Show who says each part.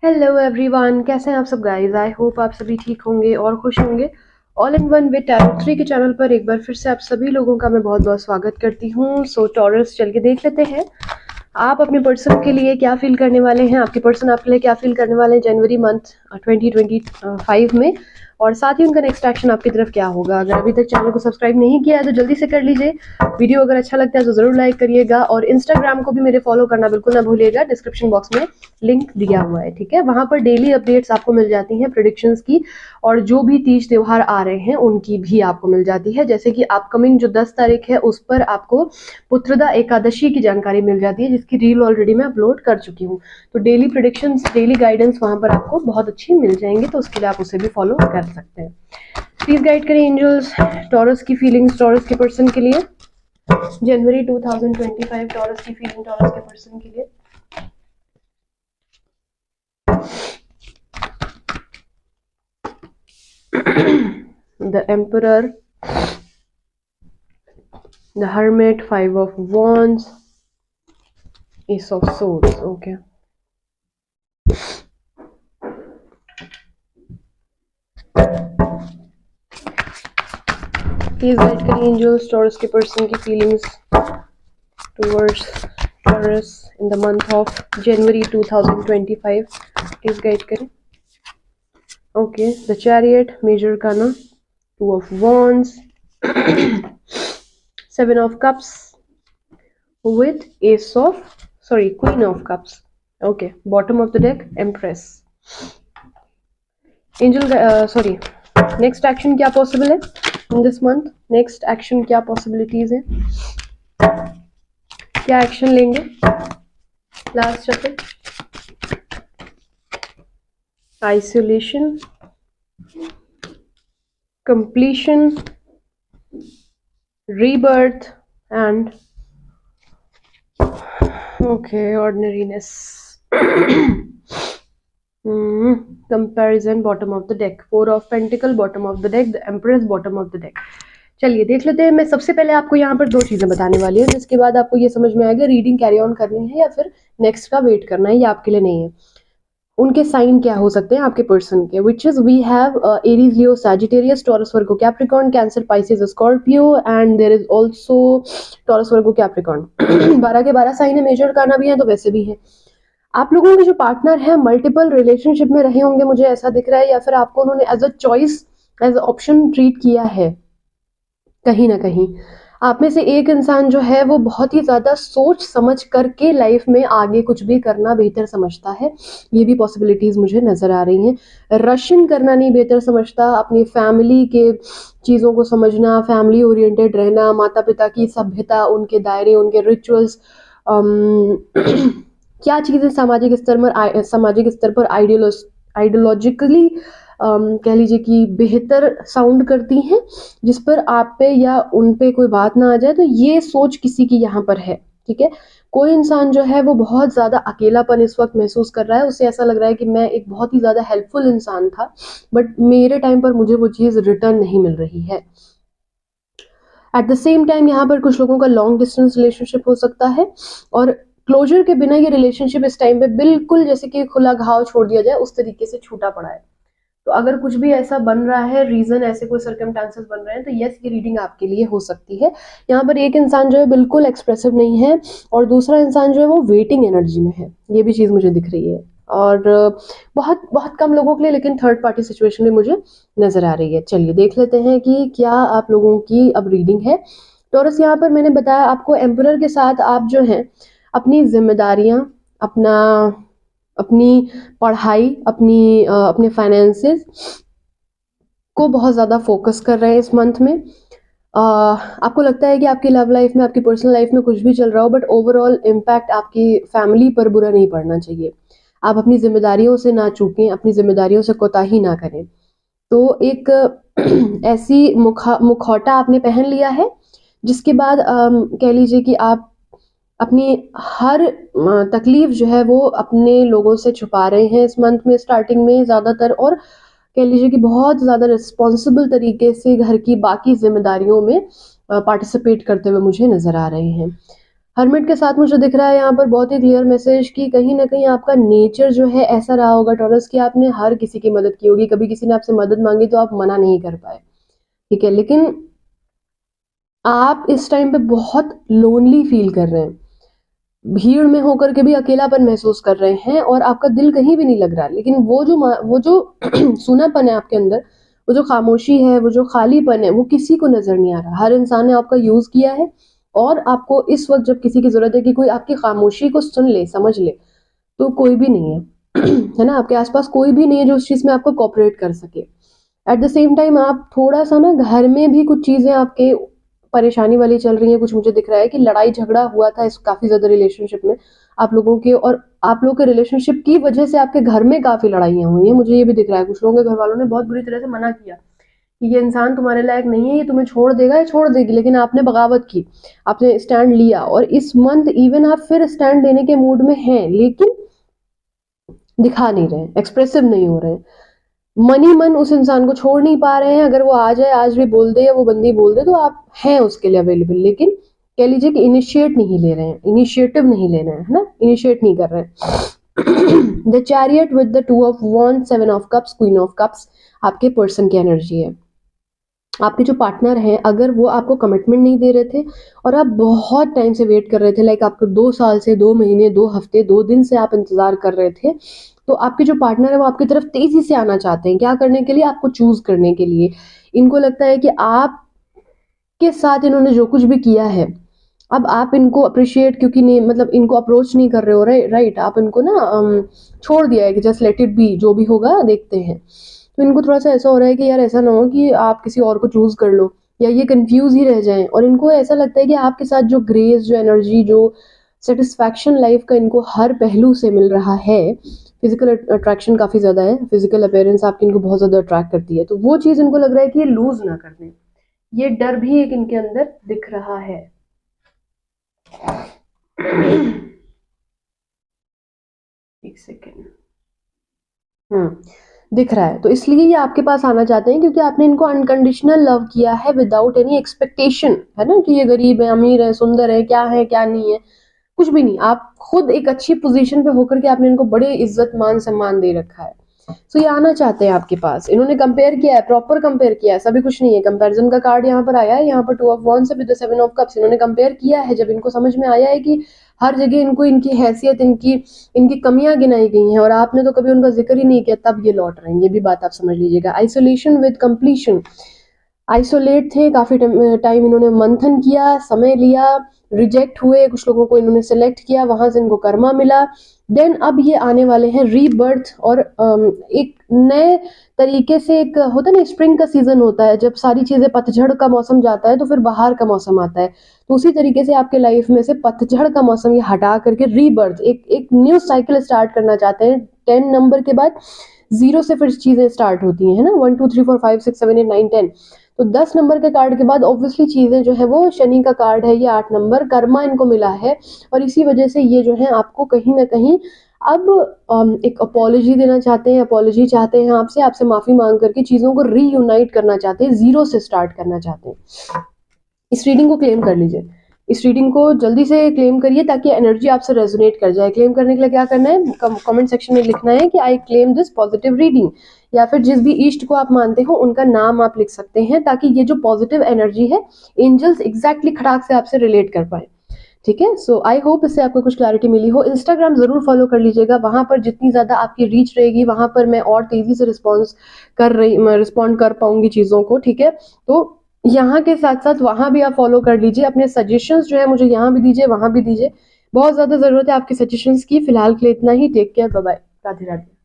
Speaker 1: Hello everyone, कैसे हैं आप सब गाइस। आई होप आप सभी ठीक होंगे और खुश होंगे। All in one with tarot 3 के चैनल पर एक बार फिर से आप सभी लोगों का मैं बहुत बहुत स्वागत करती हूँ। सो टॉरस, चल के देख लेते हैं आप अपने पर्सन के लिए क्या फील करने वाले हैं, आपके पर्सन आपके लिए क्या फील करने वाले हैं जनवरी मंथ 2025 में, और साथ ही उनका नेक्स्ट एक्शन आपकी तरफ क्या होगा। अगर अभी तक चैनल को सब्सक्राइब नहीं किया है तो जल्दी से कर लीजिए। वीडियो अगर अच्छा लगता है तो जरूर लाइक करिएगा, और इंस्टाग्राम को भी मेरे फॉलो करना बिल्कुल ना भूलिएगा। डिस्क्रिप्शन बॉक्स में लिंक दिया हुआ है, ठीक है। वहां पर डेली अपडेट्स आपको मिल जाती हैं प्रेडिक्शंस की, और जो भी तीज त्योहार आ रहे हैं उनकी भी आपको मिल जाती है। जैसे कि अपकमिंग जो 10 तारीख है उस पर आपको पुत्रदा एकादशी की जानकारी मिल जाती है, जिसकी रील ऑलरेडी मैं अपलोड कर चुकी हूँ। तो डेली प्रेडिक्शंस, डेली गाइडेंस वहां पर आपको बहुत अच्छी मिल जाएंगे, तो उसके लिए आप उसे भी फॉलो कर सकते हैं। प्लीज गाइड करें एंजल्स टॉरस की फीलिंग्स, टॉरस के पर्सन के लिए जनवरी 2025, टॉरस की फीलिंग टॉरस के पर्सन के लिए। The Emperor, the Hermit, 5 of Wands, Ace of Swords. Okay. Please guide करें एंजल्स टॉरस के पर्सन की feelings towards Taurus in the month of January 2025. Please guide करें. Okay, the Chariot, Major Arcana, 2 of Wands, 7 of Cups with Queen of Cups. Okay, bottom of the deck, Empress. Angel, next action क्या possible है in this month? Next action क्या possibilities है? क्या action लेंगे? Last chapter. Isolation, completion, rebirth, and ordinariness. Comparison, bottom of the deck, 4 of Pentacle, bottom of the deck, the Empress, bottom of the deck. चलिए देख लेते हैं। मैं सबसे पहले आपको यहाँ पर 2 चीजें बताने वाली हूँ, जिसके बाद आपको ये समझ में आएगा रीडिंग कैरी ऑन करनी है या फिर नेक्स्ट का वेट करना है, ये आपके लिए नहीं है। उनके साइन क्या हो सकते हैं आपके पर्सन के, which is we have Aries, Leo, Sagittarius, Taurus, Virgo, Capricorn, Cancer, Pisces, Scorpio, and there is also Taurus, Virgo, Capricorn. 12 के 12 साइन है, मेजर आर्काना भी है तो वैसे भी है। आप लोगों के जो पार्टनर है मल्टीपल रिलेशनशिप में रहे होंगे, मुझे ऐसा दिख रहा है, या फिर आपको उन्होंने as a choice, as a option treat किया है कहीं ना कहीं। आप में से एक इंसान जो है वो बहुत ही ज्यादा सोच समझ करके लाइफ में आगे कुछ भी करना बेहतर समझता है, ये भी पॉसिबिलिटीज मुझे नजर आ रही हैं। रशियन करना नहीं बेहतर समझता, अपनी फैमिली के चीजों को समझना, फैमिली ओरिएंटेड रहना, माता पिता की सभ्यता, उनके दायरे, उनके रिचुअल्स, क्या चीजें सामाजिक स्तर पर आइडियोलॉजिकली कह लीजिए कि बेहतर साउंड करती हैं, जिस पर आप पे या उन पे कोई बात ना आ जाए, तो ये सोच किसी की यहाँ पर है, ठीक है। कोई इंसान जो है वो बहुत ज्यादा अकेलापन इस वक्त महसूस कर रहा है, उसे ऐसा लग रहा है कि मैं एक बहुत ही ज्यादा हेल्पफुल इंसान था, बट मेरे टाइम पर मुझे वो चीज रिटर्न नहीं मिल रही है। एट द सेम टाइम यहाँ पर कुछ लोगों का लॉन्ग डिस्टेंस रिलेशनशिप हो सकता है, और क्लोजर के बिना ये रिलेशनशिप इस टाइम पे बिल्कुल जैसे कि खुला घाव छोड़ दिया जाए उस तरीके से छूटा पड़ा है। तो अगर कुछ भी ऐसा बन रहा है, रीजन ऐसे कोई सर्कमस्टांसेस बन रहे हैं, तो यस, ये रीडिंग आपके लिए हो सकती है। यहाँ पर एक इंसान जो है बिल्कुल एक्सप्रेसिव नहीं है, और दूसरा इंसान जो है वो वेटिंग एनर्जी में है, ये भी चीज मुझे दिख रही है। और बहुत बहुत कम लोगों के लिए लेकिन थर्ड पार्टी सिचुएशन में मुझे नजर आ रही है। चलिए देख लेते हैं कि क्या आप लोगों की अब रीडिंग है। टॉरस, यहाँ पर मैंने बताया आपको एम्परर के साथ आप जो है अपनी जिम्मेदारियां, अपनी पढ़ाई, अपने फाइनेंसेस को बहुत ज़्यादा फोकस कर रहे हैं इस मंथ में। आपको लगता है कि आपकी लव लाइफ में, आपकी पर्सनल लाइफ में कुछ भी चल रहा हो, बट ओवरऑल इम्पैक्ट आपकी फैमिली पर बुरा नहीं पड़ना चाहिए। आप अपनी जिम्मेदारियों से ना चूकें, अपनी जिम्मेदारियों से कोताही ना करें। तो एक ऐसी मुखौटा आपने पहन लिया है, जिसके बाद कह लीजिए कि आप अपनी हर तकलीफ जो है वो अपने लोगों से छुपा रहे हैं इस मंथ में, स्टार्टिंग में ज़्यादातर, और कह लीजिए कि बहुत ज़्यादा रिस्पॉन्सिबल तरीके से घर की बाकी जिम्मेदारियों में पार्टिसिपेट करते हुए मुझे नज़र आ रहे हैं। हर्मिट के साथ मुझे दिख रहा है यहाँ पर बहुत ही क्लियर मैसेज कि कहीं ना कहीं आपका नेचर जो है ऐसा रहा होगा टॉरस कि आपने हर किसी की मदद की होगी, कभी किसी ने आपसे मदद मांगी तो आप मना नहीं कर पाए, ठीक है। लेकिन आप इस टाइम पे बहुत लोनली फील कर रहे हैं, भीड़ में होकर के भी अकेलापन महसूस कर रहे हैं और आपका दिल कहीं भी नहीं लग रहा। लेकिन वो जो सूनापन है आपके अंदर, वो जो खामोशी है, वो जो खालीपन है, वो किसी को नजर नहीं आ रहा। हर इंसान ने आपका यूज किया है और आपको इस वक्त जब किसी की जरूरत है कि कोई आपकी खामोशी को सुन ले, समझ ले, तो कोई भी नहीं है है ना, आपके आसपास कोई भी नहीं है जो उस चीज में आपको कोऑपरेट कर सके। एट द सेम टाइम आप थोड़ा सा ना घर में भी कुछ चीजें आपके परेशानी वाली चल रही है। कुछ मुझे दिख रहा है कि लड़ाई झगड़ा हुआ था इस काफी ज्यादा रिलेशनशिप में आप लोगों के, और आप लोगों के रिलेशनशिप की वजह से आपके घर में काफी लड़ाइयां हुई हैं। मुझे ये भी दिख रहा है कुछ लोगों के घर वालों ने बहुत बुरी तरह से मना किया कि ये इंसान तुम्हारे लायक नहीं है, ये तुम्हें छोड़ देगा, ये छोड़ देगी, लेकिन आपने बगावत की, आपने स्टैंड लिया। और इस मंथ इवन आप फिर स्टैंड लेने के मूड में हैं, लेकिन दिखा नहीं रहे, एक्सप्रेसिव नहीं हो रहे, मन ही मन उस इंसान को छोड़ नहीं पा रहे हैं। अगर वो आ जाए, आज भी बोल दे या वो बंदी बोल दे, तो आप हैं उसके लिए अवेलेबल, लेकिन कह लीजिए कि इनिशिएट नहीं ले रहे हैं, इनिशिएटिव नहीं ले रहे हैं, है ना, इनिशिएट नहीं कर रहे हैं। The chariot with the 2 of wand, 7 of cups, queen of cups आपके पर्सन की एनर्जी है। आपके जो पार्टनर हैं, अगर वो आपको कमिटमेंट नहीं दे रहे थे और आप बहुत टाइम से वेट कर रहे थे, लाइक आपको 2 साल से, 2 महीने, 2 हफ्ते, 2 दिन से आप इंतजार कर रहे थे, तो आपके जो पार्टनर है वो आपकी तरफ तेजी से आना चाहते हैं। क्या करने के लिए? आपको चूज करने के लिए। इनको लगता है कि आपके साथ इन्होंने जो कुछ भी किया है, अब आप इनको अप्रिशिएट क्योंकि नहीं, मतलब इनको अप्रोच नहीं कर रहे हो, राइट, आप इनको ना छोड़ दिया है कि जस्ट लेट इट बी, जो भी होगा देखते हैं। तो इनको थोड़ा सा ऐसा हो रहा है कि यार ऐसा ना हो कि आप किसी और को चूज कर लो या ये कंफ्यूज ही रह जाएं। और इनको ऐसा लगता है कि आपके साथ जो ग्रेस, जो एनर्जी, जो सेटिस्फैक्शन लाइफ का इनको हर पहलू से मिल रहा है, फिजिकल अट्रैक्शन काफी ज्यादा है, फिजिकल अपीयरेंस आपकी इनको बहुत ज्यादा अट्रैक्ट करती है, तो वो चीज इनको लग रहा है कि ये लूज ना कर दें। ये डर भी एक इनके अंदर दिख रहा है। एक सेकेंड, दिख रहा है। तो इसलिए ये आपके पास आना चाहते हैं क्योंकि आपने इनको अनकंडीशनल लव किया है विदाउट एनी एक्सपेक्टेशन, है ना, कि ये गरीब है, अमीर है, सुंदर है, क्या नहीं है, कुछ भी नहीं। आप खुद एक अच्छी पोजीशन पे होकर के आपने इनको बड़े इज्जत मान सम्मान दे रखा है। तो ये आना चाहते हैं आपके पास। इन्होंने कंपेयर किया है, प्रॉपर कंपेयर किया है, ऐसा भी कुछ नहीं है। कंपैरिजन का कार्ड यहाँ पर आया है, यहाँ पर 2 ऑफ वॉन्ड से विद द 7 ऑफ कप्स। इन्होंने कंपेयर किया है, जब इनको समझ में आया है कि हर जगह इनको इनकी हैसियत, इनकी कमियां गिनाई गई हैं और आपने तो कभी उनका जिक्र ही नहीं किया, तब ये लौट रहे हैं। ये भी बात आप समझ लीजिएगा। आइसोलेशन विद कंप्लीशन, आइसोलेट थे काफी टाइम, इन्होंने मंथन किया, समय लिया, रिजेक्ट हुए, कुछ लोगों को इन्होंने सेलेक्ट किया, वहां से इनको कर्मा मिला। देन अब ये आने वाले हैं रीबर्थ, और एक नए तरीके से, एक होता है ना, स्प्रिंग का सीजन होता है जब सारी चीजें, पतझड़ का मौसम जाता है तो फिर बाहर का मौसम आता है, तो उसी तरीके से आपके लाइफ में से पतझड़ का मौसम ये हटा करके रीबर्थ, एक न्यू साइकिल स्टार्ट करना चाहते हैं। 10 नंबर के बाद 0 से फिर चीजें स्टार्ट होती हैं, है ना, 1 2 3 4 5 6 7 8 9 10। तो 10 नंबर के कार्ड के बाद ऑब्वियसली चीजें जो है वो, शनि का कार्ड है ये 8 नंबर, कर्मा इनको मिला है, और इसी वजह से ये जो है आपको कहीं ना कहीं अब एक अपॉलॉजी देना चाहते हैं, अपॉलॉजी चाहते हैं आपसे माफी मांग करके चीजों को रीयूनाइट करना चाहते हैं, 0 से स्टार्ट करना चाहते हैं। इस रीडिंग को क्लेम कर लीजिए, इस रीडिंग को जल्दी से क्लेम करिए ताकि एनर्जी आपसे रेजोनेट कर जाए। क्लेम करने के लिए क्या करना है, कमेंट सेक्शन में लिखना है कि I claim this positive reading, या फिर जिस भी ईस्ट को आप मानते हो उनका नाम आप लिख सकते हैं, ताकि ये जो पॉजिटिव एनर्जी है, एंजल्स एग्जैक्टली खटाक से आपसे रिलेट कर पाए। ठीक है, सो आई होप इससे आपको कुछ क्लैरिटी मिली हो। इंस्टाग्राम जरूर फॉलो कर लीजिएगा, वहां पर जितनी ज्यादा आपकी रीच रहेगी वहां पर मैं और तेजी से रिस्पॉन्ड कर पाऊंगी चीजों को। ठीक है, तो यहाँ के साथ साथ वहां भी आप फॉलो कर लीजिए। अपने सजेशंस जो है मुझे यहाँ भी दीजिए, वहां भी दीजिए, बहुत ज्यादा जरूरत है आपके सजेशंस की। फिलहाल के लिए इतना ही, take care, bye bye, Radhe Radhe.